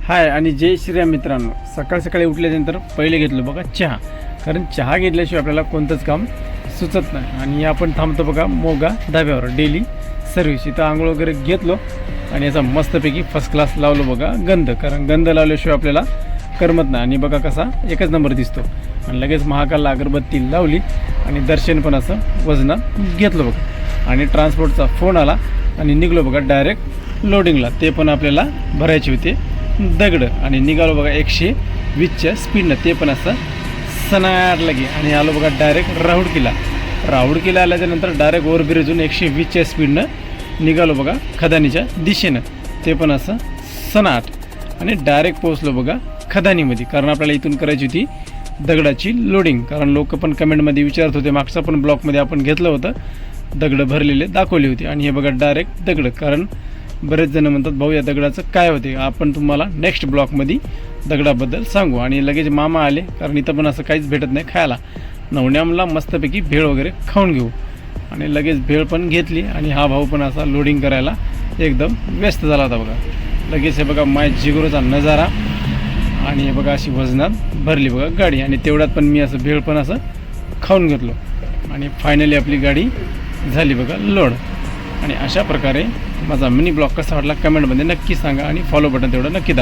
हाय आणि जय श्रीराम मित्रांनो. सकाळ सकाळी उठल्यानंतर पहिले घेतलो बघा चहा, कारण चहा घेतल्याशिवाय आपल्याला कोणतंच काम सुचत नाही. आणि आपण थांबतो बघा मोगा धाब्यावर डेली सर्व्हिस. इथं आंघोळ वगैरे घेतलो आणि याचा मस्तपैकी फर्स्ट क्लास लावलो बघा गंध, कारण गंध लावल्याशिवाय आपल्याला करमत नाही. आणि बघा कसा एकच नंबर दिसतो. आणि लगेच महाकालला अगरबत्ती लावली आणि दर्शन पण असं वजनात घेतलं बघा. आणि ट्रान्सपोर्टचा फोन आला आणि निघलो बघा डायरेक्ट लोडिंगला. ते पण आपल्याला भरायचे होते दगड. आणि निघालो बघा 120च्या स्पीडनं, ते पण असं सनाट लगे. आणि आलो बघा डायरेक्ट राहुडकीला आल्याच्यानंतर डायरेक्ट ओव्हरब्रिजून 120च्या स्पीडनं निघालो बघा खदानीच्या दिशेनं, ते पण असं सनाट. आणि डायरेक्ट पोहोचलो बघा खदानीमध्ये, कारण आपल्याला इथून करायची होती दगडाची लोडिंग. कारण लोक पण कमेंटमध्ये विचारत होते, मागचा पण ब्लॉकमध्ये आपण घेतलं होतं, दगडं भरलेले दाखवली होती. आणि हे बघा डायरेक्ट दगड, कारण बरेच जण म्हणतात भाऊ या दगडाचं काय होते, आपण तुम्हाला नेक्स्ट ब्लॉकमध्ये दगडाबद्दल सांगू. आणि लगेच मामा आले, कारण इथं पण असं काहीच भेटत नाही खायला. नवण्यामला मस्तपैकी भेळ वगैरे खाऊन घेऊ. आणि लगेच भेळ पण घेतली. आणि हा भाऊ पण असा लोडिंग करायला एकदम व्यस्त झाला होता बघा. लगेच हे बघा माय जिगुरूचा नजारा. आणि हे बघा अशी वजनात भरली बघा गाडी. आणि तेवढ्यात पण मी असं भेळ पण असं खाऊन घेतलो. आणि फायनली आपली गाडी झाली बघा लोड. आणि अशा प्रकारे माझा मिनी ब्लॉग कसा वाटला कमेंटमध्ये नक्की सांगा. आणि फॉलो बटन तेवढं नक्की दाबा.